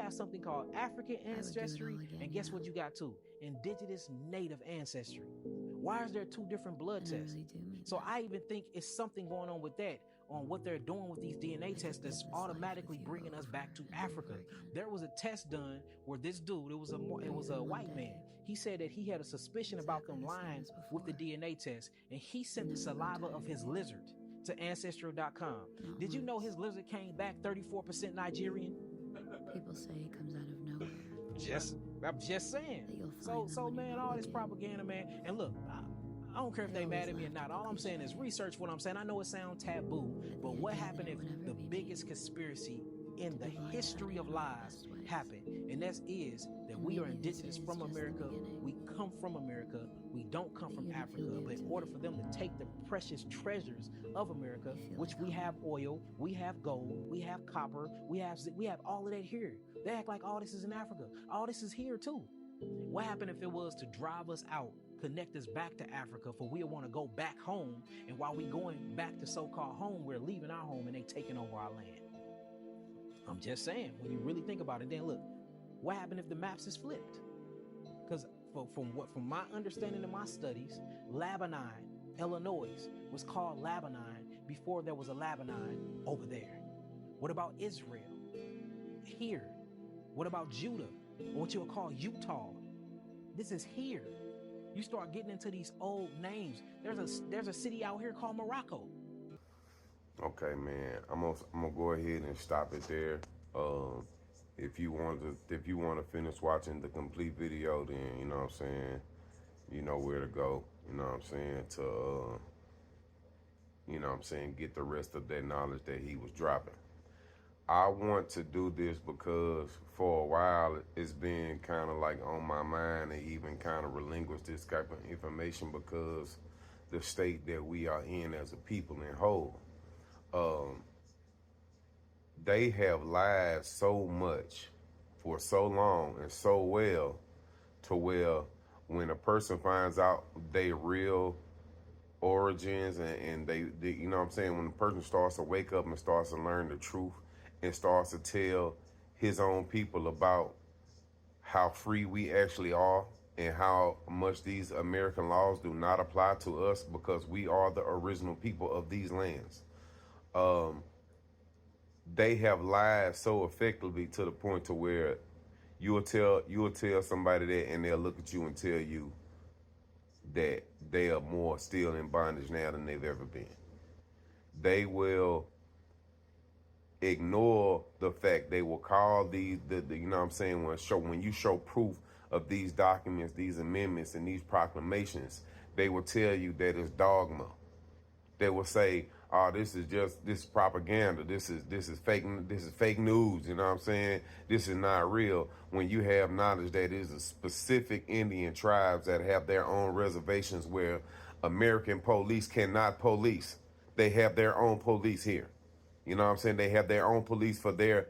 have something called African ancestry, and guess what you got too? Indigenous native ancestry. Why is there two different blood tests? So I even think it's something going on with that, on what they're doing with these DNA tests that's automatically bringing us back to Africa. There was a test done where this dude, it was a white man. He said that he had a suspicion about them lying with the DNA test, and he sent the saliva of his lizard to Ancestral.com. Did you know his lizard came back 34% Nigerian? People say it comes out of nowhere. I'm just saying. So man, all this propaganda, man. And look, I don't care if they mad at me or not. All I'm saying is research what I'm saying. I know it sounds taboo, but what happened if the biggest conspiracy in the history of lies happened? And that is that we are indigenous from America. We come from America. We don't come from Africa. But in order for them to take the precious treasures of America, which we have oil, we have gold, we have copper, we have all of that here. They act like all this is in Africa. All this is here too. What happened if it was to drive us out, connect us back to Africa, for we want to go back home, and while we going back to so-called home, we're leaving our home and they taking over our land? I'm just saying, when you really think about it, then look, what happened if the maps is flipped? Because from my understanding of my studies, Lebanon, Illinois, was called Lebanon before there was a Lebanon over there. What about Israel? Here. What about Judah, or what you'll call Utah? This is here. You start getting into these old names. There's a city out here called Morocco. Okay, man. I'm gonna go ahead and stop it there. If you want to finish watching the complete video, then you know what I'm saying, you know where to go. You know what I'm saying, to you know what I'm saying, get the rest of that knowledge that he was dropping. I want to do this because for a while it's been kind of like on my mind to even kind of relinquish this type of information, because the state that we are in as a people in whole. They have lied so much for so long and so well, to where when a person finds out their real origins and they, you know what I'm saying, when a person starts to wake up and starts to learn the truth and starts to tell his own people about how free we actually are and how much these American laws do not apply to us because we are the original people of these lands. They have lied so effectively to the point to where you will tell somebody that and they'll look at you and tell you that they are more still in bondage now than they've ever been. They will ignore the fact, they will call the you know what I'm saying, when you show proof of these documents, these amendments and these proclamations, they will tell you that it's dogma. They will say, oh, this is propaganda. This is fake news. You know what I'm saying? This is not real. When you have knowledge that is a specific Indian tribes that have their own reservations where American police cannot police. They have their own police here. You know what I'm saying? They have their own police for their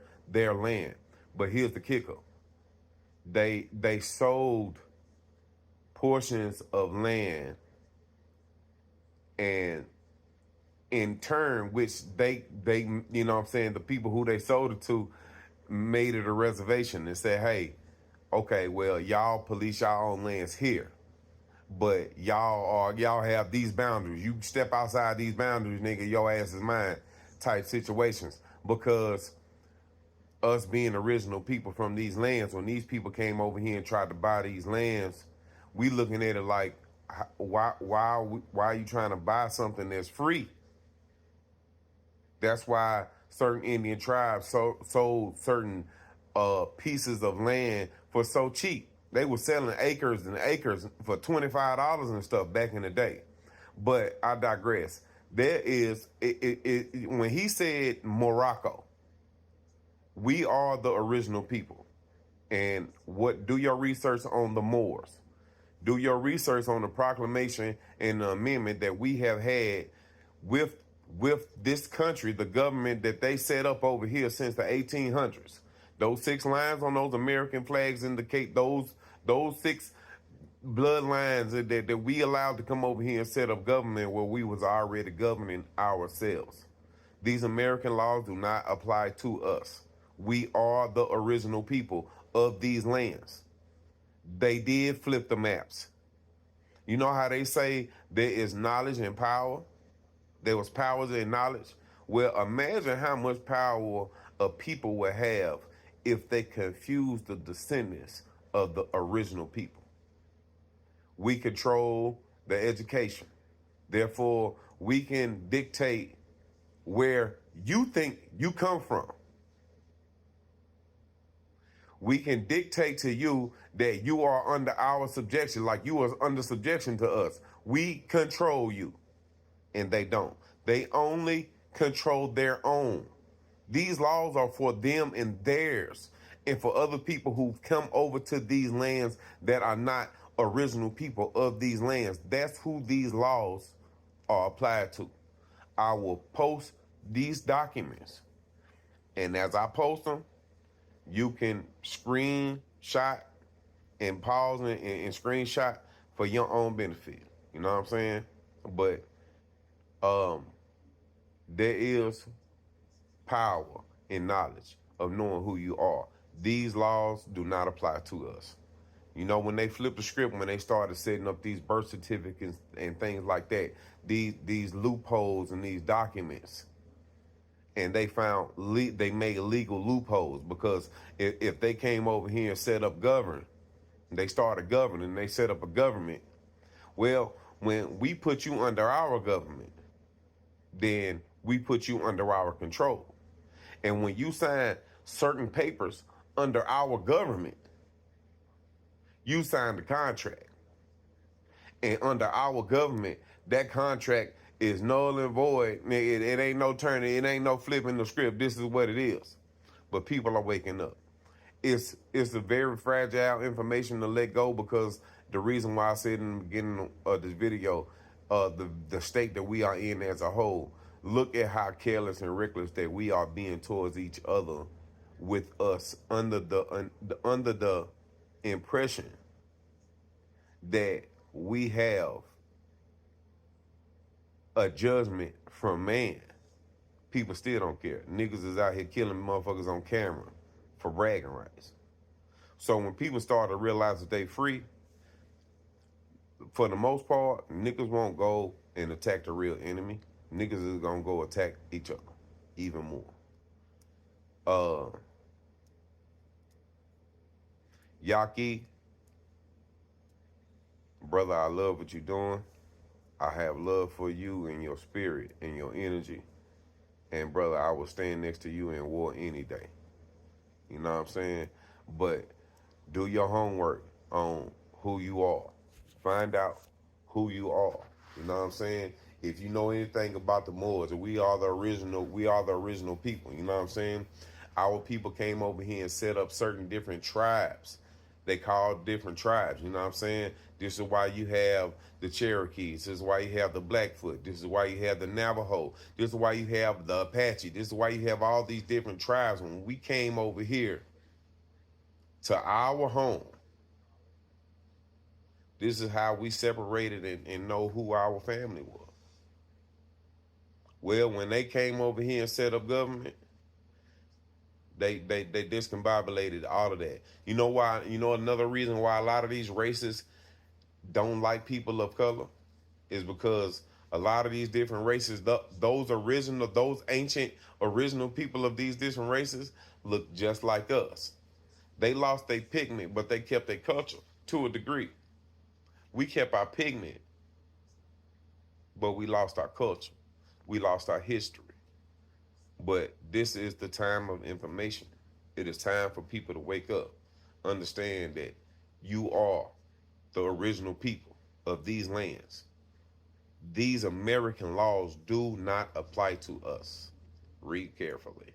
land. But here's the kicker. They sold portions of land, and in turn, which they you know what I'm saying, the people who they sold it to made it a reservation and said, hey, okay, well, y'all police y'all own lands here, but y'all have these boundaries. You step outside these boundaries, nigga, your ass is mine type situations. Because us being original people from these lands, when these people came over here and tried to buy these lands, we looking at it like, why are you trying to buy something that's free? That's why certain Indian tribes sold certain pieces of land for so cheap. They were selling acres and acres for $25 and stuff back in the day. But I digress. There is, when he said Morocco, we are the original people. And do your research on the Moors. Do your research on the proclamation and the amendment that we have had with this country, the government that they set up over here since the 1800s. Those 6 lines on those American flags indicate those 6 bloodlines that we allowed to come over here and set up government where we was already governing ourselves. These American laws do not apply to us. We are the original people of these lands. They did flip the maps. You know how they say there is knowledge and power? There was powers and knowledge. Well, imagine how much power a people would have if they confused the descendants of the original people. We control the education. Therefore, we can dictate where you think you come from. We can dictate to you that you are under our subjection, like you are under subjection to us. We control you, and they don't. They only control their own. These laws are for them and theirs, and for other people who've come over to these lands that are not original people of these lands. That's who these laws are applied to. I will post these documents, and as I post them, you can screenshot and pause and screenshot for your own benefit. You know what I'm saying? But there is power and knowledge of knowing who you are. These laws do not apply to us. You know, when they flipped the script, when they started setting up these birth certificates and things like that, these loopholes and these documents, and they found they made legal loopholes, because if they came over here and set up they started governing, they set up a government. Well, when we put you under our government, then we put you under our control. And when you sign certain papers under our government, you sign the contract. And under our government, that contract is null and void. It ain't no turning, it ain't no flipping the script. This is what it is. But people are waking up. It's a very fragile information to let go, because the reason why I said in the beginning of this video, the state that we are in as a whole, look at how careless and reckless that we are being towards each other, with us under the impression that we have a judgment from man. People still don't care. Niggas is out here killing motherfuckers on camera for bragging rights. So when people start to realize that they free, for the most part, niggas won't go and attack the real enemy. Niggas is gonna go attack each other even more. Yaki, brother, I love what you're doing. I have love for you and your spirit and your energy. And brother, I will stand next to you in war any day. You know what I'm saying? But do your homework on who you are. Find out who you are. You know what I'm saying? If you know anything about the Moors, we are the original people. You know what I'm saying? Our people came over here and set up certain different tribes. They called different tribes. You know what I'm saying? This is why you have the Cherokees. This is why you have the Blackfoot. This is why you have the Navajo. This is why you have the Apache. This is why you have all these different tribes. When we came over here to our home, this is how we separated and know who our family was. Well, when they came over here and set up government, they discombobulated all of that. You know why? You know another reason why a lot of these races don't like people of color is because a lot of these different races, those ancient original people of these different races look just like us. They lost their pigment, but they kept their culture to a degree. We kept our pigment, but we lost our culture. We lost our history. But this is the time of information. It is time for people to wake up, understand that you are the original people of these lands. These American laws do not apply to us. Read carefully.